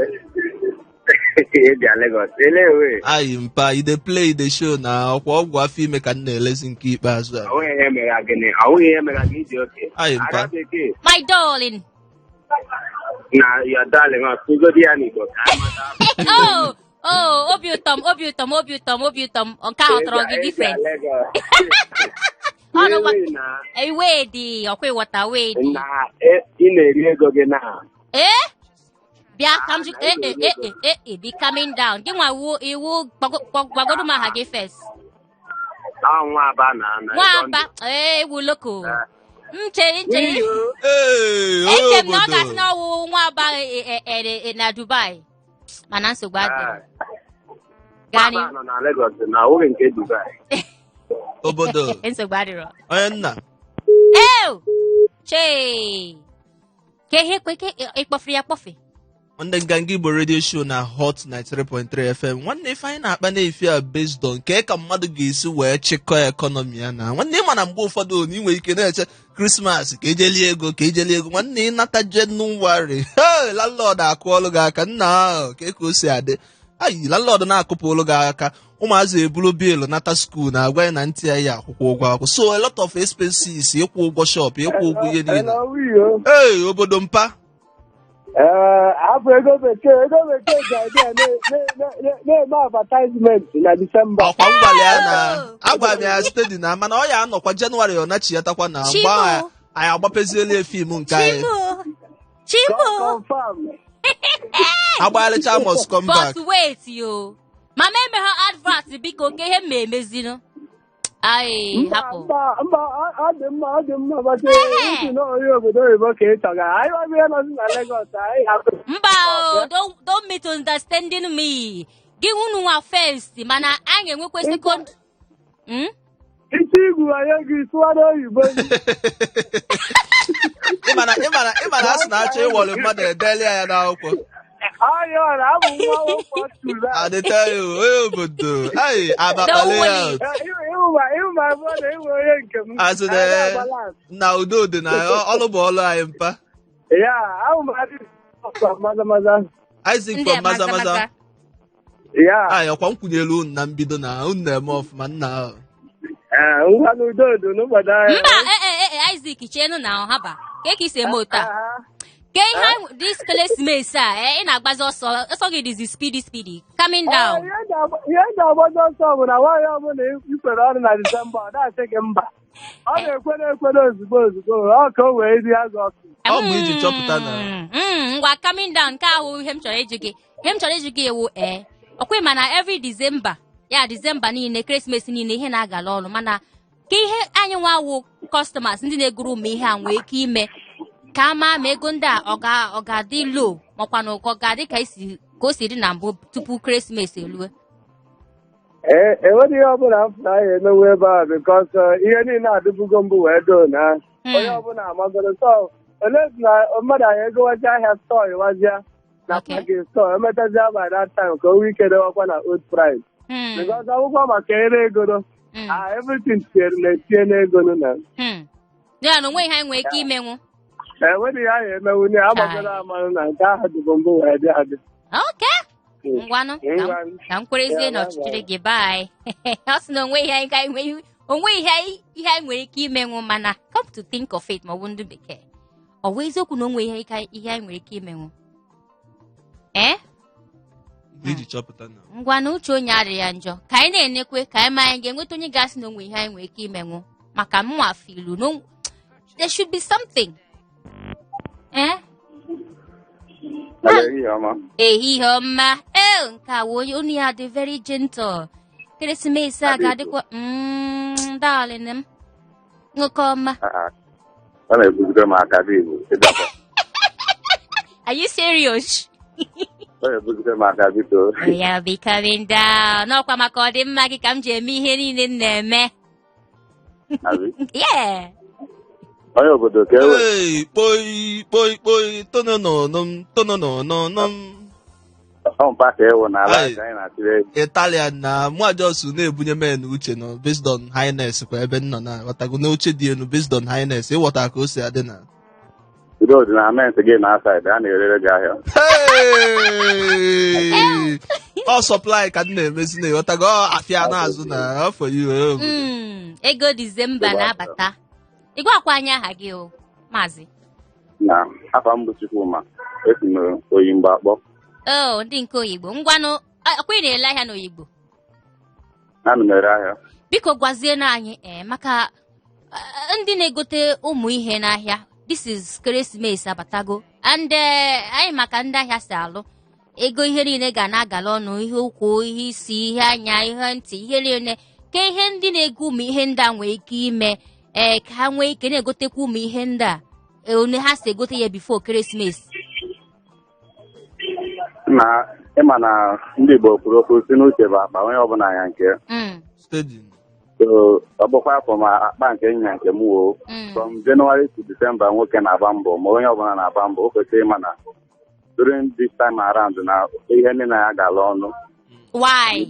bịa Lagos elewe Ayi mpa ide play the show na ọkwa ọgwụ afọ ime ka m na-elezi nke ikpeazụ a. onweghị ihe mere gịnị onweghị ihe mere gị iji oke Ayi mpa. My darling. na your darling ọtụgodi ya n'Igbo ka Oh, obi ụtọ m nke ahụ tọrọ gị different. Iwe dị ọkwa ịghọta wee dị. na ị na-eri ego gị na Bịa ka m be coming down. Gị nwa iwu gbagodu m aha gị first. nwa aba na Nwamba ewu loko. Eche m na ọ ga-asị na ọwụ nwamba na Dubai. Mana nsogbu adị. Gani. nọ na Lagos na oge nke Dubai. Obodo. Nsogbu adịrọ. Onye nna. Che. Ke ihe kwe ịkpọfiri ya kpọfe. Ndị Nganga Igbo radio show na Hot 93.3 FM. Nwanne ife anyị na-akpa na-efi a based on ka ka mmadụ ga-esi wee chịkọọ ekọnọmi ya na. Nwanne ịma na mgbe ụfọdụ na inwe ike na-eche Christmas ka ejeli ego nwanne ịnata January. Hey, landlord akụọlụ gị aka nna ahụ ka o si adị. Ayi landlord na-akụpụlụ gị aka. Ụmụazị ebulu bill nata school na-agwa ya na ntị ya akwụkwọ ụgwọ akwụkwọ. So a lot of expenses ịkwụ ụgwọ shop, ịkwụ ụgwọ ihe niile. Hey, obodo mpa. Afọ ego bekee ga-abịa na-eme advertisement na Disemba. Ọkwa ngwali ya na agwa m ya steady na mana ọ ya anọkwa Jenụwarị ọ nachi ya takwa na mgbe anyị agbapeziela fim nke anyị. Chibo. Agbalịcha must come back. But wait yo. Mama eme ha advert biko nke ihe mmemezinu. Ai hapụ. Mba, ọ dị mma bata isi na onye obodo oyibo ka ị chọga. Anyị ọbịa nọzi na Lagos anyị hapụ. Mba, don't misunderstanding me. Gị unu nwa first mana anyị enwekwa second. Isi igwu anyị gị sụwara oyibo. Ịmana asị na-achọ ịwọrọ mmadụ edeli ya n'akwụkwọ. Ayọrọ abụ nwa ụkwụ tụrụ. Adịta ya onye obodo. Ayi abakpali ya. Ịhụma abụọ na enwe onye nke m. Azụ na udo dị na ọlụ bụ ọlụ anyị mpa. Ya, ahụmadị maza. Isaac from maza. Ya. Ayi ọkwa m kwunyelu unu na mbido na unu na-eme ọfụma nna ahụ. Ngwa n'udo n'ụbọdụ anyị. Mba, Isaac chenu na ọhaba. Ka isi eme ụta. Ke ihe this ekeresimesi a ị na-agbazi ọsọ gị dịzi speedy coming down. Ihe na-agbazi ọsọ bụ na nwaanyị ọbụla ikwere ọrụ na Disemba ọ na-asị gị mba. Ọ na-ekwere ozugbo ọ ka o wee ri azụ ọkụ. Ọ bụ iji chọpụta na ngwa coming down nke ahụ ihe m chọrọ iji gị ewu ọkwa mana every December ya December niile ekeresimesi niile ihe na-agala ọrụ mana ka ihe anyị nwawo customers ndị na-egoro ụmụ ihe a nwee ike ime ka ama ma ego ndị a ọ ga-adị low makwa na ọ ga-adị ka o si dị na mbụ tupu ekeresimesi elue. Enweghị ihe ọbụla m na anyị emewe ebe a bikos ihe niile adịbugo mbụ wee doo na onye ọbụla amagoro sọ ole na mmadụ anyị egowazi ahịa stọọ ịwazịa na paki stọọ emetazia by that time ka o nwee ike dewakwa na old price bikos akwụkwọ maka ere egoro everything na-etinye n'ego na ya na onwe ihe anyị nwere ike imenwu. Enweghị ihe anyị emewu na amagoro amanụ na nke ahụ dịbụ mbụ wee dị adị. Ngwanụ ka m kwerezie n'ọchịchịrị gị bye. Ọ sị na onwe ihe anyị nwere ike imenwu mana come to think of it ma ọ bụ ndị bekee ọ bụ eziokwu na onwe ihe anyị nwere ike imenwu iji chọpụta na ngwanụ uche onye adịghị ya njọ ka anyị na-enekwe ka anyị ma anyị ga-enweta onye ga-asị na onwe ihe anyị nwere ike imenwu maka mwa filu no there should be something. Ehihie ọma nke a onye unu ya dị very gentle ekeresimesi a ga-adịkwa darling m nwoke ọma. Ọ na-ebugide m aka dị Igbo. Are you serious? Ọ na-ebugide m aka bito. Ya be coming down n'ọkwa maka ọdịmma gị ka m ji eme ihe niile m na-eme. Yeah. Onye obodo ka ewe. Kpoi tonononom. Ọmpa ka ewe na ala anyị na-atịrị. Italian na mwajosu na-ebunye men uche no based on highness kwa ebe nọ na watago na uche dị enu based on highness ịghọta ka o si adị na. Udo dị na ment gị na aside a na-erere gị ahịa. All supply ka na-emezi na ịghọtago afịa na-azụ na for you. Ego December na-abata. Ị gwakwa anya aha gị o, Maazị? Na afa m bụ Chukwuma. Esi m Oyigbo akpọ. Oh, ndị nke Oyigbo. Ngwanụ, akwụ ị na-ele ahịa n'Oyigbo? Ana m ere ahịa. Biko gwazienụ anyị maka ndị na-egote ụmụ ihe n'ahịa. This is ekeresimesi abatago. And anyị maka ndị ahịa si alụ. Ego ihe niile ga na-agala ọnụ, ihe ụkwụ, ihe isi, ihe anya, ihe ntị, ihe niile. Ka ihe ndị na-ego ụmụ ihe ndị a nwee ike ime ka ha nwee ike na-egotekwa ụmụ ihe ndị a one ha si egote ya bifo ekeresimesi. Na ịma na ndị Igbo kwuru okwu si n'uche bụ akpa onye ọbụla ya nke. Ọ bụkwa afọ ma akpa nke nya nke m woo. From January to December nwoke na-agba mbọ ma onye ọbụla na-agba mbọ o kwesịrị ịma na during this time around na ihe ndị na ya gala ọnụ. Why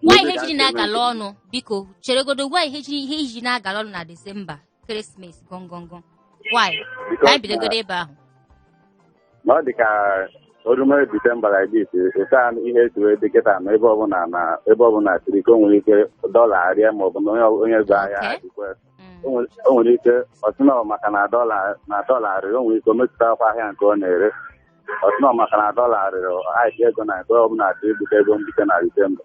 ihe ji na-agala ọnụ? Biko cheregodo, why ihe ji na-agala ọnụ na December ekeresimesi gongongo? Why? Ka anyị bidogodo ebe ahụ. Ma ọ dị ka orume December like this, ịta ihe etuwe dịkịta na ebe ọbụla siri ka o nwere ike dọla arịa ma ọ bụ na onye zụ ahịa adịkwa. O nwere ike ọtụnọ maka na dọla arịrị, o nwere ike o metụtakwa ahịa nke ọ na-ere. Ọtụnọ maka na dọla arịrị ahịa ego na nke ọbụla atụ ebute ego mbute na December.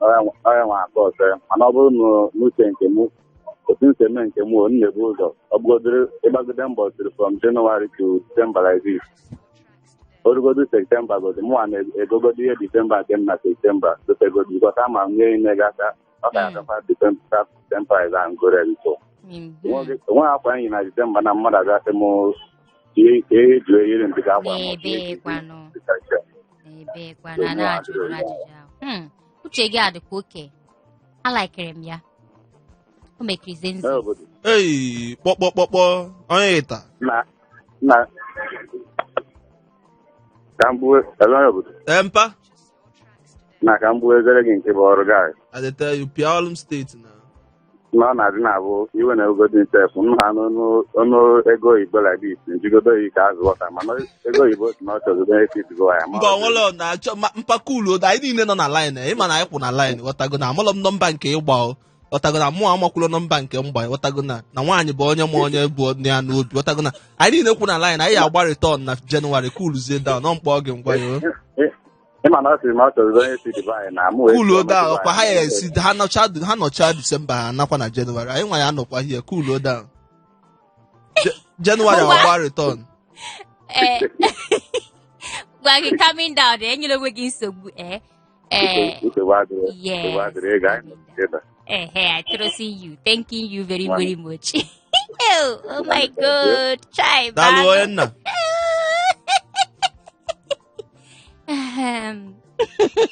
Onye nwe aka ọsọ mana ọ bụrụ n'uche nke m, otu nsi eme nke m onye na-ebu ụzọ ọ bụgodoro ịgbagide mbọ siri from January to December like this. Orugodo September godi mụnwa na-egogodo ihe December nke m na September dotegodi bikọta ma m nye ime gaka ọ ka agakwa December ịga ngore bifo. Onwe akwa enyi na December na mmadụ agasị m ihe eji eyiri mbika akwa uche gị adịkwa oke. Alaikere m ya. O mekiri zenzi. Kpọkpọkpọkpọ onye ịta na ka mbụ mpa na ka mbụ ezere gị nke bụ ọrụ gị. I dey tell you, Pialum State na ọ na-adị na-abụ iwe na ugodi nsef m ha n'ọnụ ego oyibo like this njigodo oyi ka azụ ọka mana ego oyibo si na ọ chọgodo etitigo ya mba onwere na-achọ mpakulu anyị niile nọ na line ịma na anyị kwụ na line ghọtago na amụlọ m nọmba nke ịgba ghọtago na mụ amakwụlọ nọmba nke mgba ghọtago na nwaanyị bụ onye ma onye bụ onye ya n'obi ghọtago na anyị niile kwụ na line anyị agba return na January kuluzie down nọ mkpọ oge ngwa ya ịma na ọ sịrị ma ọ chọrọ onye si Dubai na amụ kulu down ọkwa ha ya esi ha nọcha December ha nakwa na January anyị nwa ya anọkwa hie kulu down January agba return gwa gị coming down enyere onwe gị nsogbu I trust you. Thanking you very, very much. Oh my God. Try back.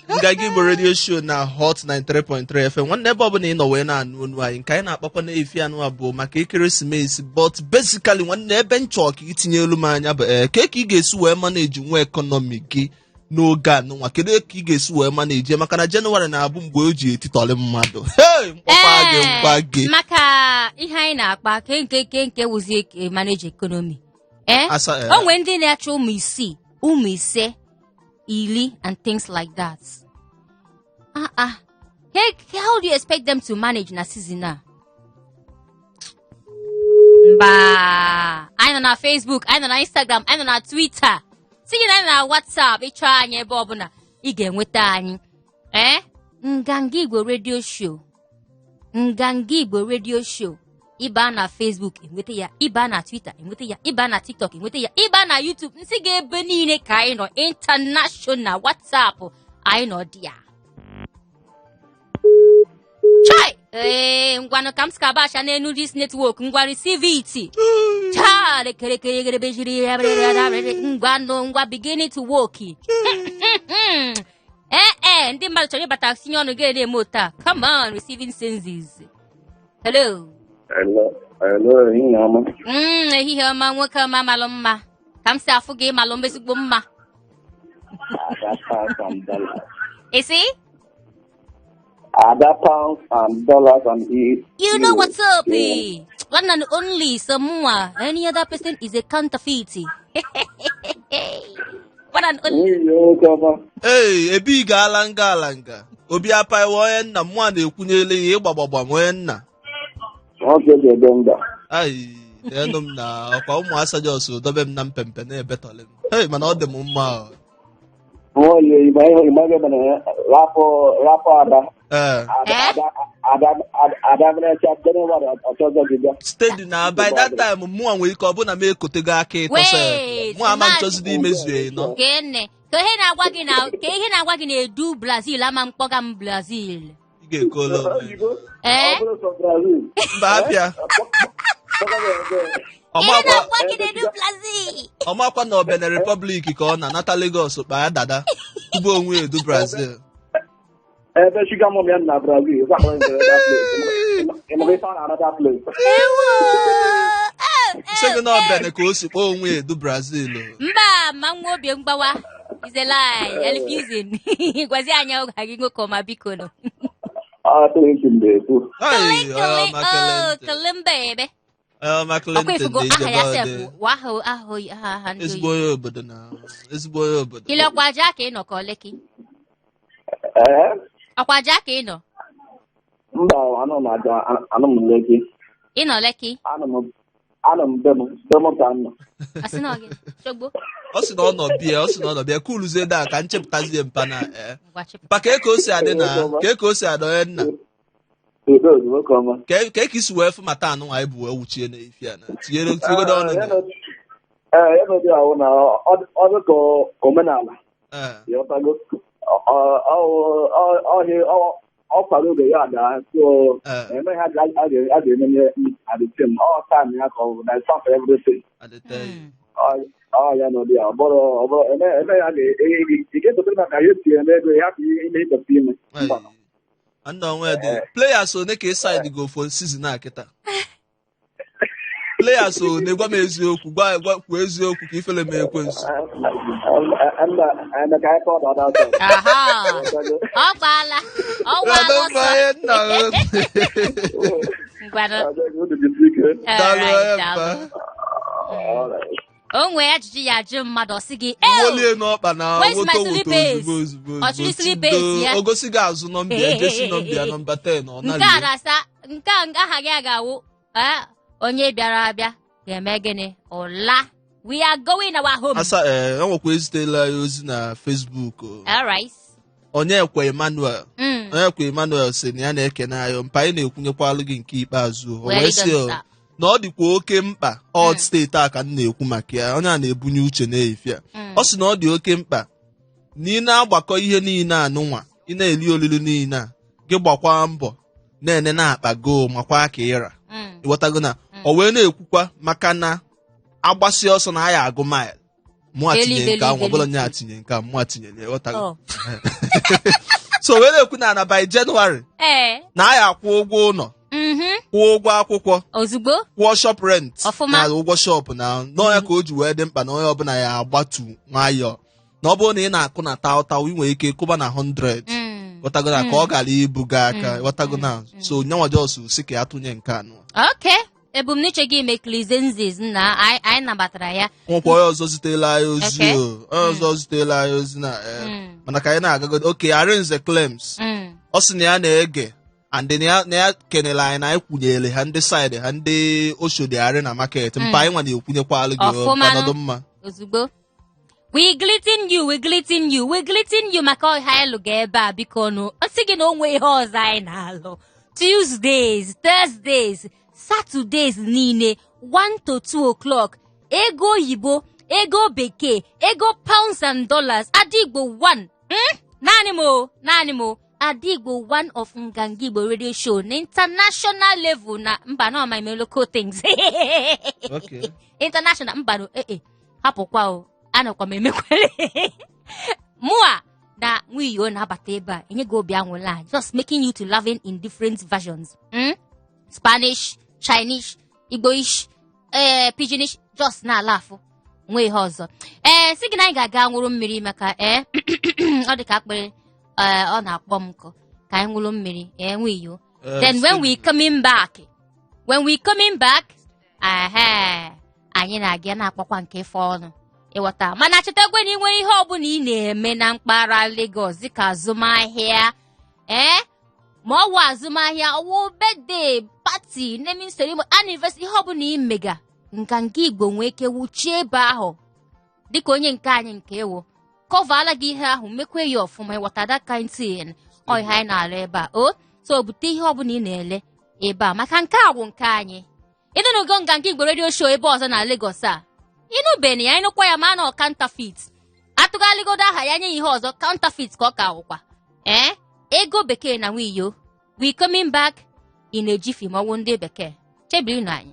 Ngagi bụ radio show na Hot 93.3 FM. Nwanne ebe ọbụla ị nọ wee na-anụ onu anyị nke anyị na-akpakwa na-efi anụ abụọ maka ekeresimesi, but basically nwanne ebe nchọ ka itinye elu m anya bụ ka ị ga-esi wee manage nwa ekọnọmi gị n'oge anụnwa. Kedu ka ị ga-esi wee manage maka na Jenụwarị na-abụ mgbe o ji etitọrị mmadụ mkpọkwa gị maka ihe anyị na-akpa nke wụzi manage economy. O nwere ndị na-achọ ụmụ ise ili and things like that. How do you expect them to manage na season a? Mba, anyị nọ na Facebook, anyị nọ na Instagram, anyị nọ na Twitter. Tinye anyị na WhatsApp, ịchọ anyị ebe ọbụla ị ga-enweta anyị. Nganga Igbo Radio Show. Ịba na Facebook enweta ya, ịba na Twitter enweta ya, ịba na TikTok enweta ya, ịba na YouTube nsị ga-ebe niile ka anyị nọ international WhatsApp anyị nọ dị ya. Chai! Ngwanụ ka m skaba acha n'enu this network ngwa receive it. Ngwa beginning to work. Ndị mmadụ chọrọ ịbata sinye ọnụ gị na-eme ota. Come on, receiving senses. Hello. Ehihie ọma nwoke ọma malụ mma. Ka m si afụ gị malụ ezigbo mma. Isi? Ada pounds and dollars and you know what's up, one and only someone. Any other person is a counterfeit. one and only. Hey, ebi ga-ala nga. Obi apa onye nna m nwa na-ekwunyele ya ịgbagbagba onye nna. Ai, enu m na ọkwa ụmụ asajọs dobe m na mpempe na-ebetọle m. Hey, mana ọ dị m mma. Steady na by that time mụnwa nwere ike ọ bụ na m ekotego aka ịtọsa mụ ama nchọzidi imezu nọ. Ka ihe na-agwa gị na-edu Brazil ama mkpọga m Brazil. Ị ga-ekolo mba apịa ọmakwa na Benin Republic ka ọ na-anata Lagos kpa ya dada tupu onwe edu Brazil. Ebe shiga mụ ya na Brazil Sego na Benin ka o si kpọọ onwe edu Brazil. Mba, ma nwa obi mgbawa is a lie. Elifizin. Gwazi anya oge gị nwoke ọma biko no. Kalimba ebe. Ezigbo onye obodo na ezigbo onye obodo. Kile ọkwaja ka ị nọ ka Oleki? Ọkwaja ka ị nọ? Mba, anọ m Leki. Ị nọ Leki? Anọ m Bemo ka nọ. Asị na ọ gị? Chogbo? Ọ sị na ọ nọ bịa kuluzie da ka nchepụtazie mpa na mpa ka o si adị na ka o si adị onye nna. Ka isi wee fụ mata anụ anyị bụ wee wuchie n'ifi ya na tinyegodo ọnụ ya. Enodi ahụ na ọ ka omenala ọ kwara oge ya ada so eme ha a ga-enye adịtem ọ time ya ka ọ bụ na stop everything ya n'ụdị ya ọbụrụ eme ya ga-egotere maka ya tinye n'ego ya bụ ihe ịdọta ime and onwe dị players one ka side go for season a kịta players one gwa m eziokwu gwa eziokwu ka ifele m ekwensu onwe ajụjụ ya ajụ mmadụ ọsị gị olie n'ọkpa na moto ozugbo o gosi gị azụ nọmbịa jesi nọmbịa nọmba 10 ọ nke a na-asa nke aha gị ga-awụ onye bịara abịa ga-eme gịnị ụla we are going our home asa enwekwa ezitela ya ozi na Facebook alright Onyekwa Emmanuel sị na ya na-ekene anyị mpa anyị na-ekwunyekwalụ gị nke ikpeazụ o wee sị na ọ dịkwa oke mkpa ọd steeti a ka m na-ekwu maka ya onye a na-ebunye uche na-efia ọ sị na ọ dị oke mkpa na ị na-agbakọ ihe niile anụnwa ị na-eli olili niile a gị gbakwa mbọ na-ene na-akpa go makwa ka ịra ịghọtago na o wee na-ekwukwa maka na agbasi ọsọ na aya agụ mile mụ atinye nke ahụ ọbụla nye atinye nke a mụ atinyere ịghọtago so wee na-ekwu na by January na aya akwụ ụgwọ ụlọ kwụọ ụgwọ akwụkwọ ozugbo kwụọ shop rent na ụgwọ shop na n'ọnya ka o ji wee dị mkpa na onye ọbụla ya agbatu nwayọọ na ọ bụrụ na ị na-akụ na taụtaụ ị nwere ike kụba na 100 ghọtago na ka ọ gara ibu gị aka ghọtago na so nyanwa jos si ka ya tụnye nke anụ ebumnuche gị mekilizenziz na anyị nabatara ya nwekwa onye ọzọ zitela anyị ozi na mana ka anyị na-agagodo oke Arinze Claims ọ sị na ya na-ege and na ya kenele anyị na anyị kwunyere ha ndị side ha ndị Oshodi Arị na market mpa anyị nwa na-ekwunyekwalụ gị ọnọdụ mma ozugbo we greeting you maka ọha anyị lụga ebe a biko nụ ọsị gị na onwe ihe ọzọ anyị na-alụ Tuesdays, Thursdays, Saturdays niile 1 to 2 o'clock ego oyibo ego bekee ego pounds and dollars Adigbo 1 naanị mo Adigbo 1 of Ngangigbo radio show na international level na mba na my local things okay international mba no hapụkwa o anọkwa m emekwere mụa na nwiyo na-abata ebe a enye gị obi anwụla just making you to loving in different versions Spanish, Chinese, Igboish, Pidginish, just na alafụ nwe ihe ọzọ si gị na anyị ga-aga nwụrụ mmiri maka ọ dị ka akpịrị ọ na-akpọ m nkụ ka anyị nwụrụ mmiri nwiyo then when we coming back anyị na-aga na-akpọkwa nke ife ọnụ ịghọta mana chetakwa na ị nwere ihe ọbụla ị na-eme na mpaghara Lagos dịka azụmahịa ma ọ wụ azụmahịa ọwụ birthday party naming ceremony anniversary ihe ọbụla ị mega nka nke Igbo nwee ike wuchie ebe ahụ dịka onye nke anyị nke ewo kọvala gị ihe ahụ mekwe ya ọfụma ịghọta that kind thing ọ ihe anyị na-alụ ebe a so bute ihe ọbụla ị na-ele ebe a maka nke a bụ nke anyị ịnụnụgo nga nke Igbo radio show ebe ọzọ na Lagos a ịnụbeni ya ịnụkwa ya ma na counterfeit atụgaligodo aha ya nye ihe ọzọ counterfeit ka ọ ka awụkwa ego bekee na nwiyo we coming back in a jiffy ma ọwụ ndị bekee chebiri na anyị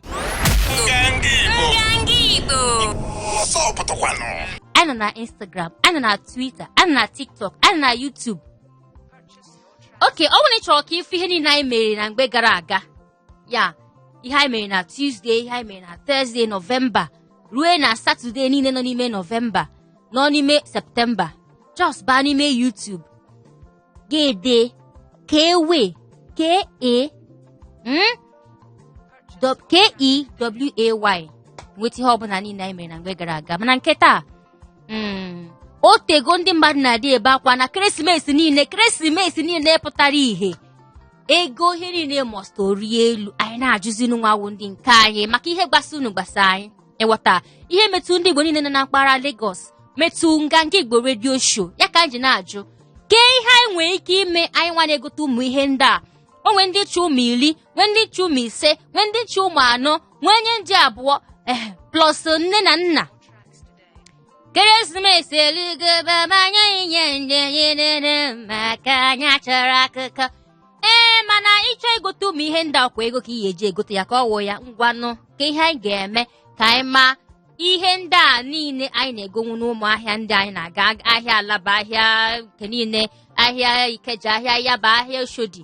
anyị nọ na Instagram anyị nọ na Twitter anyị nọ na TikTok anyị nọ na YouTube oke ọ bụrụ na ị chọrọ ka ịfụ ihe niile anyị mere na mgbe gara aga ya ihe anyị mere na Tuesday ihe anyị mere na Thursday November ruo na Saturday niile nọ n'ime November nọ n'ime September just baa n'ime YouTube gede Kway nweta ihe ọbụla niile anyị mere na mgbe gara aga mana nke taa otego ndị mmadụ na-adị ebe akwa na ekeresimesi niile pụtara ihe ego ihe niile mọst rie elu anyị na-ajụzi nwawu ndị nke anyị maka ihe gbasa unu gbasa anyị ịghọta ihe metụ ndị Igbo niile nọ na mpaghara Lagos metụ nganga Igbo radio show ya ka anyị ji na-ajụ kee ihe anyị nwere ike ime anyị nwa na-egote ụmụ ihe ndị a onwe ndị chi ụmụ 10 nwee ndị chi ụmụ 5 nwee ndị chi ụmụ 4 nwee nye ndị 2 plus nne na nna ekeresimesi eluigwe nye njenyenere maka anya chọrọ akụkọ mana ịchọ egote ụmụ ihe ndị akwa ego ka ị eji egote ya ka ọ wụ ya ngwanụ ka ihe anyị ga-eme ka anyị maa ihe ndị a niile anyị na-egonwu n'ụmụ ahịa ndị anyị na-aga ahịa Alaba ahịa nke niile ahịa Ikeja ahịa Yaba ahịa Oshodi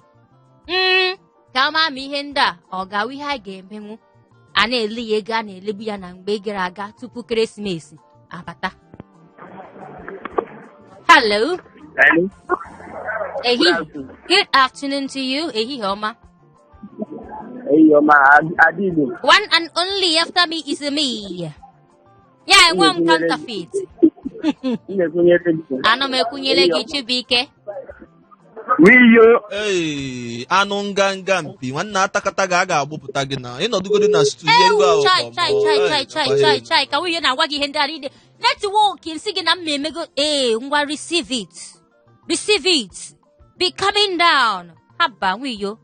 ka ama ma ihe ndị a ọ ga-awụ ihe anyị ga-emenwu a na-ele ya ego a na-elebu ya na mgbe gara aga tupu ekeresimesi abata. Hello. Good afternoon to you. Ehihie ọma. One and only after me is me. Yeah, I want counterfeit. Ano m ekwunyere gị Chibuike. Anụ nganga mpi nwanne atakata ga-agbụpụta gị na ịnọdụgodo na studio ego ahụ. Chai ka nwunye na-agwa gị ihe ndị arị network nsị gị na mma emego ngwa receive it be coming down haba nwiyo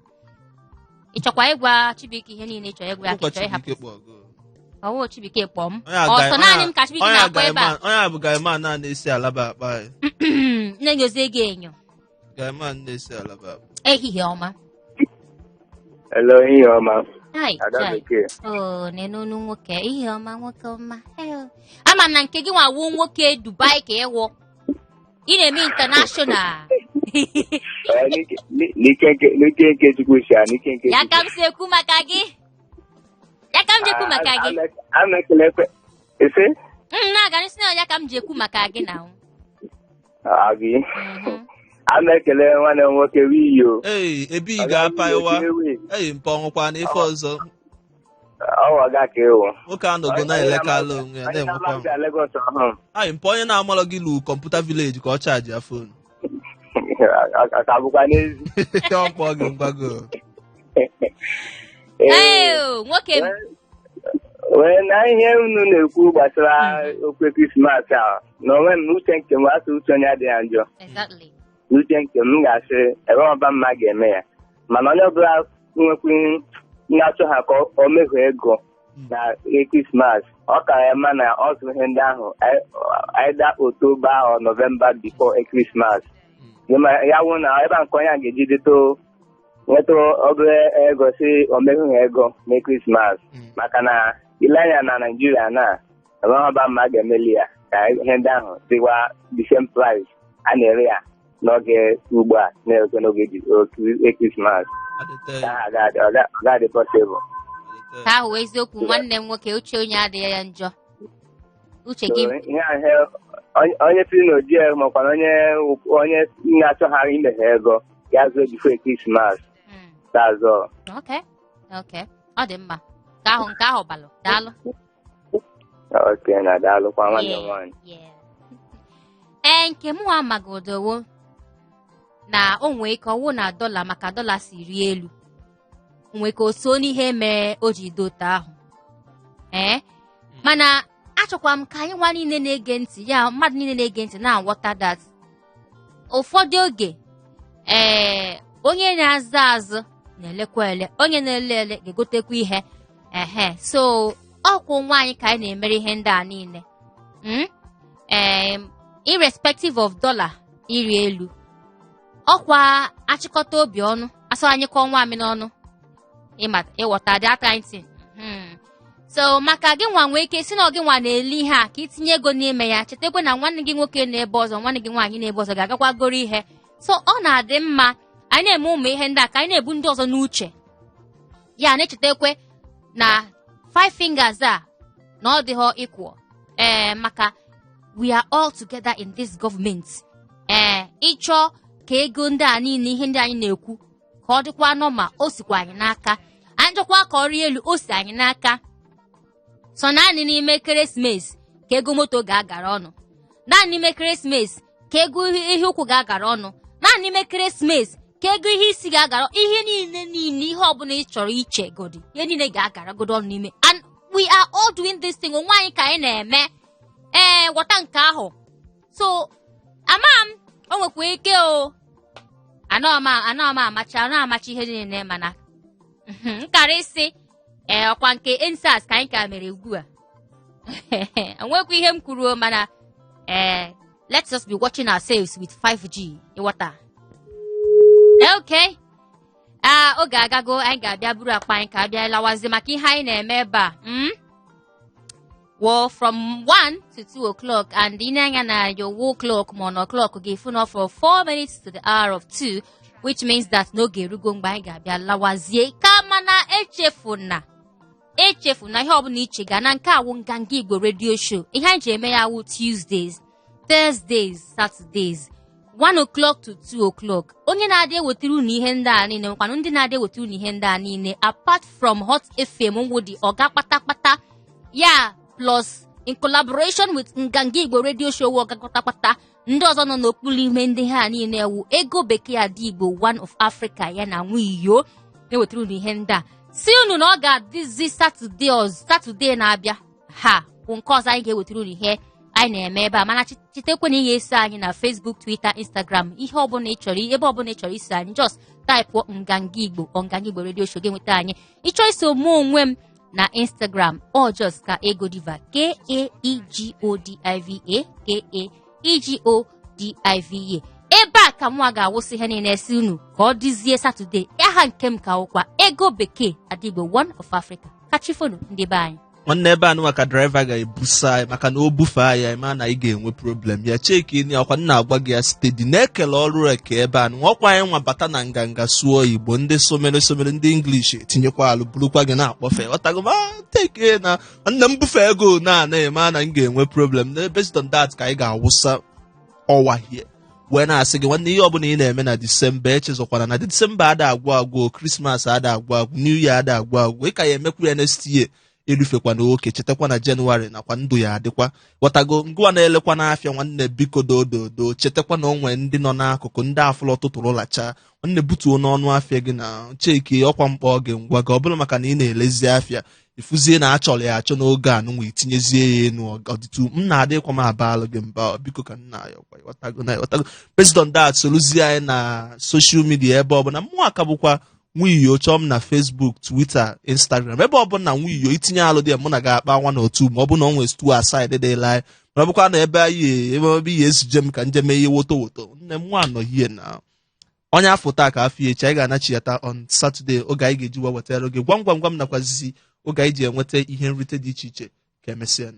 ịchọkwa ịgwa Chibuike ihe niile ịchọ ịgwa ya ka ịchọ ịhapụ ọwụ Chibuike kpọọ m ọsọ naanị m ka Chibuike na-akpọ ebe a onye a bụ Gaiman na-esi Alaba akpa ya na-enyozi ego enyo Gaiman na-esi Alaba. Ehihie ọma. Hello, ehihie ọma. Nenunu nwoke ehihie ọma nwoke ọma. Ama na nke gị nwawu nwoke Dubai ka ịwụ ị na-eme international. N'ike Chukwu si a n'ike nke ya ka m si ekwu maka gị a na-ekelekwe ese na-aga n'isi na ya ka m ji ekwu maka gị na gị a na-ekele nwanne m nwoke Wiyo ebe ị ga-apa ịwa mpa ọnwụkwa na ife ọzọ ọwa ga ka ịwụ nwoke anọgo na-elekala onwe ya na-enwekwa mpa onye na-amalụ gị lu kọmputa vileji ka ọ chaji ya fonu ka bụkwa n'ezi ọkpọ gị ngwago nwoke wee na ihe unu na-ekwu gbasara okwe Krismas a na onwe m uche nke m asụ uche onye adịghị njọ uche nke m ga-asị ebe ọba mma ga-eme ya mana onye ọbụla nwekwu na-achọ ha ka o mehu ego na Krismas ọ ka ya ma na ọ zụrụ ihe ndị ahụ aida Oktoba ọ Novemba before Krismas ya wụ na ebe a nke onye a ga-eji nweta obere ego si o mehu ego na Krismas maka na ile anya na Naijiria na ebe ọba mma ga-emeli ya ka ihe ndị ahụ dịwa the same price a na-ere ya n'oge ugbu a na-ego n'oge Krismas ọ ga-adị possible. Ka ahụ eziokwu nwanne m nwoke uche onye adịghị ya njọ uche gị onye si n'oji makwana onye na-achọghara imeghe ego ya zụọ bifo Krismas Okay ọ dị mma nke ahụ balụ daalụ Okay, na daalụkwa nwanne m nwaanyị. Nke mụ amagodowo na o nwee ike ọwụ na dọla maka dọla si rie elu. O nwee ka o so n'ihe mee o ji dote ahụ. Mana achọkwa m ka anyị nwa niile na-ege ntị ya mmadụ niile na-ege ntị na-aghọta that ụfọdụ oge onye na-azụ azụ na-elekwa ele onye na-ele ele ga-egotekwa ihe so ọkwụ nwaanyị ka anyị na-emere ihe ndị a niile irrespective of dollar iri elu ọkwa achịkọta obi ọnụ asọ anyị kọọ nwa amị n'ọnụ ịghọta that kind thing. So maka gị nwa nwee ike si na gị nwa na-eli ihe a ka itinye ego n'ime ya chetakwa na nwanne gị nwoke na-ebe ọzọ nwanne gị nwaanyị na-ebe ọzọ ga-agakwa goro ihe so ọ na-adị mma anyị na-eme ụmụ ihe ndị a ka anyị na-ebu ndị ọzọ n'uche ya na-echetakwe na 5 fingers a na ọ dịghọ equal maka we are all together in this government ịchọ ka ego ndị a niile ihe ndị anyị na-ekwu ka ọ dịkwa nọma o sikwa anyị n'aka anyị chọkwa ka ọ rie elu o si anyị n'aka so naanị n'ime ekeresimesi ka ego moto ga-agara ọnụ naanị n'ime ekeresimesi ka ego ihe ụkwụ ga-agara ọnụ naanị n'ime ekeresimesi ka ego ihe isi ga-agara ihe niile ihe ọbụla ị chọrọ iche godi ihe niile ga-agara godo ọnụ n'ime and we are all doing this thing onwe anyị ka anyị na-eme ghọta nke ahụ so o nwekwa ike amachi ihe niile mana nkara isi ọkwa nke ensas ka anyị ka mere ugbu a enwekwa ihe m kwuru mana let's just be watching ourselves with 5G ịghọta okay oge agago anyị ga-abịa buru akpa anyị ka abịa lawazi maka ihe anyị na-eme ebe a well from 1 to 2 o'clock and ị na-anya na your wall clock ma ọ clock ga-efu na for 4 minutes to the hour of 2 which means that n'oge erugo mgbe anyị ga-abịa lawazie ka mana echefuna ihe ọbụla iche ga na nke awụ nganga Igbo radio show ihe anyị ji eme ya wụ Tuesdays, Thursdays, Saturdays 1 o'clock to 2 o'clock onye na-adị ewetara unu ihe ndị a niile nkwanụ ndị na-adị ewetara unu ihe ndị a niile apart from Hot FM nwụdị ọga kpatakpata ya plus in collaboration with nganga Igbo radio show ọga kpatakpata ndị ọzọ nọ n'okpuru ime ndị ha niile ewu ego bekee adị Igbo one of Africa ya na nwiyo na-ewetara unu ihe ndị a si unu na ọ ga-adịzi Saturday na-abịa bụ nke ọzọ anyị ga-ewetara unu ihe anyị na-eme ebe a mana chitekwe na ihe eso anyị na Facebook, Twitter, Instagram ihe ọbụla ị chọrọ ebe ọbụla ị chọrọ iso anyị just type nganga Igbo radio show ga-enweta anyị ịchọ iso mụ onwe m na Instagram or just ka egodiva KAEGODIVA ebe a ka mụ ga-awụsị ihe niile esi unu ka ọ dịzie Saturday aha nke m ka ụkwa ego bekee adịgbo one of Africa kachifonu ndị be anyị nwanne ebe anụ maka driver ga-ebusa anyị maka na o bufe anyị ma na ị ga-enwe problem ya cheki ni ọkwa nna agwa gị ya steady na-ekele ọrụ eke ebe anụ ọkwa anyị nwa bata na nganga sụọ Igbo ndị somere ndị English tinyekwa alụ burukwa gị na-akpọfe ọtago ma teke na nwanne m bufe ego na-eme na m ga-enwe problem na based on that ka anyị ga-awụsa ọwa hie wee na-asị gị nwanne ihe ọbụla ị na-eme na Disemba echezọkwana na Disemba ada agwụ Christmas ada agwụ New Year ada agwụ ị ka ya emekwa ya next year erufekwa na oke chetakwa na Jenụwarị nakwa ndụ ya adịkwa ghọtago ngwa na-elekwa n'afịa nwanne biko dododo chetakwa na onwe ndị nọ n'akụkụ ndị afụlọ tụtụrụ lacha nwanne butuo n'ọnụ afịa gị na cheki ọkwa mkpọ gị ngwa gị ọ bụla maka na ị na-elezi afịa ifuzie na achọrọ ya achọ n'oge anụnwa itinyezie ya enu ọdịtụ m na-adịkwa m abalụ gị mba biko ka nna ya ọkwa president dat soluzie anyị na social media ebe ọbụla mmụọ aka bụkwa nwiyo chọọ m na Facebook, Twitter, Instagram ebe ọbụla nwiyo itinye alụ dị mụ na ga-akpa nwa na otu ma ọ bụ na ọ nwere stu aside dị lai ma ọ bụkwa na ebe ihe esije m ka njem ihe woto nne m nwa anọghie na onye afọ taa ka afọ echi anyị ga-anachiyata on Saturday oge anyị ga-eji wetara oge gwam nakwazizi oge anyị ji enweta ihe nrite dị iche iche ka emesịa